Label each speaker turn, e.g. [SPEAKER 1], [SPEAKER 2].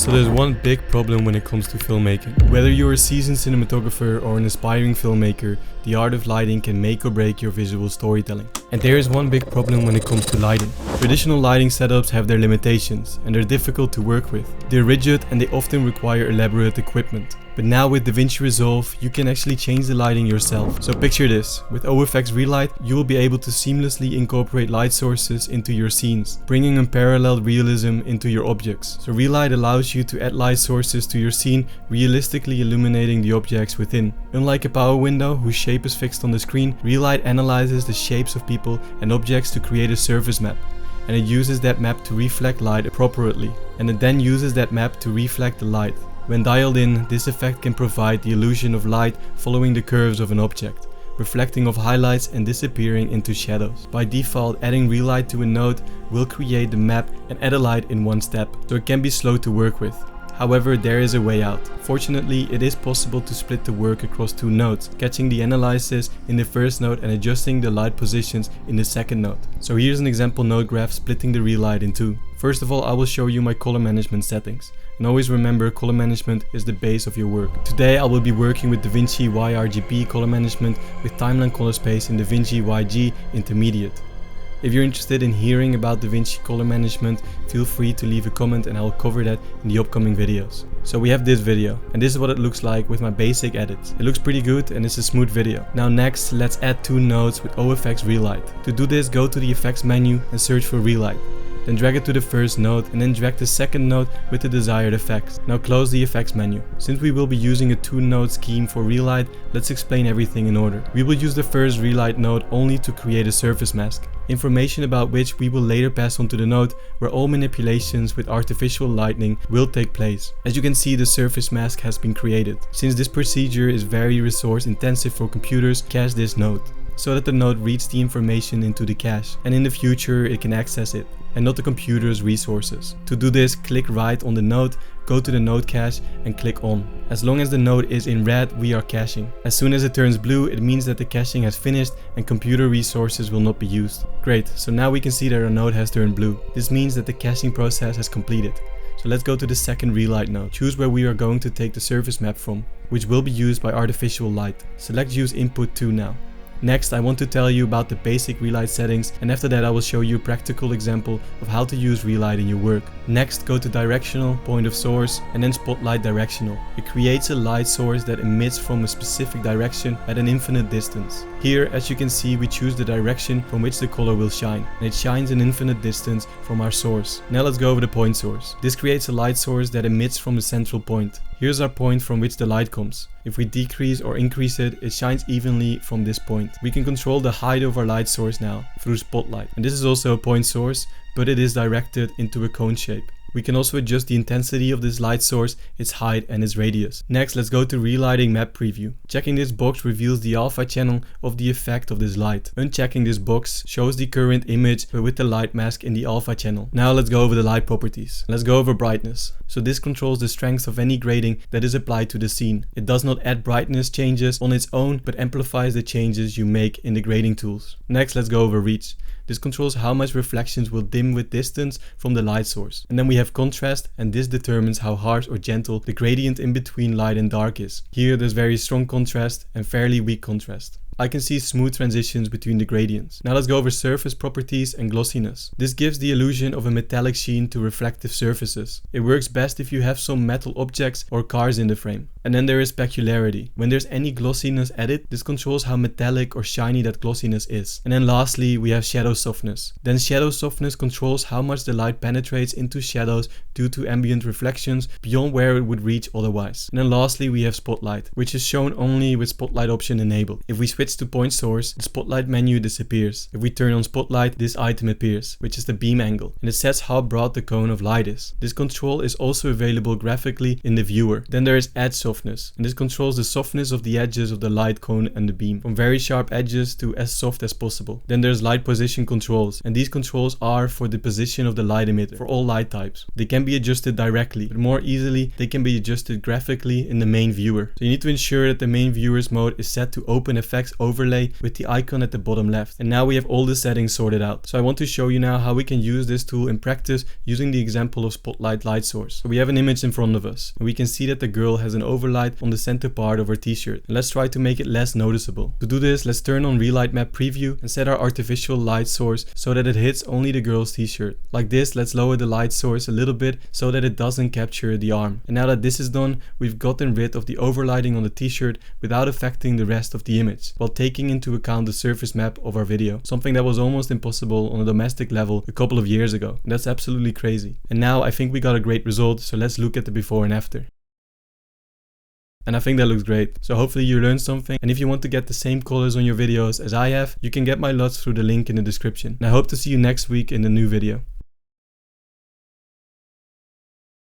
[SPEAKER 1] So there's one big problem when it comes to filmmaking. Whether you're a seasoned cinematographer or an aspiring filmmaker, the art of lighting can make or break your visual storytelling. And there is one big problem when it comes to lighting. Traditional lighting setups have their limitations and they're difficult to work with. They're rigid and they often require elaborate equipment. But now with Davinci Resolve, you can actually change the lighting yourself. So picture this, with OFX Relight, you will be able to seamlessly incorporate light sources into your scenes, bringing unparalleled realism into your objects. So Relight allows you to add light sources to your scene, realistically illuminating the objects within. Unlike a power window whose shape is fixed on the screen, Relight analyzes the shapes of people and objects to create a surface map. And it uses that map to reflect light appropriately. And it then uses that map to reflect the light. When dialed in, this effect can provide the illusion of light following the curves of an object, reflecting off highlights and disappearing into shadows. By default, adding Relight to a node will create the map and add a light in one step, so it can be slow to work with. However, there is a way out. Fortunately, it is possible to split the work across two nodes, catching the analysis in the first node and adjusting the light positions in the second node. So here's an example node graph splitting the Relight in two. First of all, I will show you my color management settings. And always remember, color management is the base of your work. Today I will be working with Davinci YRGB color management with timeline color space in Davinci YG Intermediate. If you're interested in hearing about Davinci color management, feel free to leave a comment and I'll cover that in the upcoming videos. So we have this video, and this is what it looks like with my basic edits. It looks pretty good and it's a smooth video. Now next, let's add two nodes with OFX Relight. To do this, go to the effects menu and search for Relight. Then drag it to the first node and then drag the second node with the desired effects. Now close the effects menu. Since we will be using a 2-node scheme for Relight, let's explain everything in order. We will use the first Relight node only to create a surface mask, information about which we will later pass on to the node where all manipulations with artificial lighting will take place. As you can see, the surface mask has been created. Since this procedure is very resource intensive for computers, cache this node, so that the node reads the information into the cache, and in the future it can access it, and not the computer's resources. To do this, click right on the node, go to the node cache and click on. As long as the node is in red, we are caching. As soon as it turns blue, it means that the caching has finished and computer resources will not be used. Great, so now we can see that our node has turned blue. This means that the caching process has completed. So let's go to the second Relight node. Choose where we are going to take the surface map from, which will be used by artificial light. Select use input 2 now. Next, I want to tell you about the basic Relight settings, and after that I will show you a practical example of how to use Relight in your work. Next, go to Directional, Point of Source, and then Spotlight Directional. It creates a light source that emits from a specific direction at an infinite distance. Here, as you can see, we choose the direction from which the color will shine, and it shines an infinite distance from our source. Now let's go over the point source. This creates a light source that emits from a central point. Here's our point from which the light comes. If we decrease or increase it, it shines evenly from this point. We can control the height of our light source now through Spotlight. And this is also a point source, but it is directed into a cone shape. We can also adjust the intensity of this light source, its height and its radius. Next, let's go to Relighting Map Preview. Checking this box reveals the alpha channel of the effect of this light. Unchecking this box shows the current image but with the light mask in the alpha channel. Now let's go over the light properties. Let's go over brightness. So this controls the strength of any grading that is applied to the scene. It does not add brightness changes on its own, but amplifies the changes you make in the grading tools. Next, let's go over reach. This controls how much reflections will dim with distance from the light source. And then we have contrast, and this determines how harsh or gentle the gradient in between light and dark is. Here there's very strong contrast and fairly weak contrast. I can see smooth transitions between the gradients. Now let's go over surface properties and glossiness. This gives the illusion of a metallic sheen to reflective surfaces. It works best if you have some metal objects or cars in the frame. And then there is specularity. When there's any glossiness added, this controls how metallic or shiny that glossiness is. And then lastly, we have shadow softness. Then shadow softness controls how much the light penetrates into shadows due to ambient reflections beyond where it would reach otherwise. And then lastly, we have spotlight, which is shown only with spotlight option enabled. If we switch to point source, the spotlight menu disappears. If we turn on spotlight, this item appears, which is the beam angle, and it sets how broad the cone of light is. This control is also available graphically in the viewer. Then there is edge softness, and this controls the softness of the edges of the light cone and the beam, from very sharp edges to as soft as possible. Then there's light position controls, and these controls are for the position of the light emitter for all light types. They can be adjusted directly, but more easily they can be adjusted graphically in the main viewer. So you need to ensure that the main viewer's mode is set to open effects text overlay with the icon at the bottom left. And now we have all the settings sorted out. So I want to show you now how we can use this tool in practice using the example of Spotlight light source. So we have an image in front of us, and we can see that the girl has an overlight on the center part of her t-shirt. Let's try to make it less noticeable. To do this, let's turn on Relight Map Preview and set our artificial light source so that it hits only the girl's t-shirt. Like this, let's lower the light source a little bit so that it doesn't capture the arm. And now that this is done, we've gotten rid of the overlighting on the t-shirt without affecting the rest of the image, while taking into account the surface map of our video, something that was almost impossible on a domestic level a couple of years ago. And that's absolutely crazy. And now I think we got a great result, so let's look at the before and after. And I think that looks great. So hopefully you learned something, and if you want to get the same colors on your videos as I have, you can get my LUTs through the link in the description. And I hope to see you next week in the new video.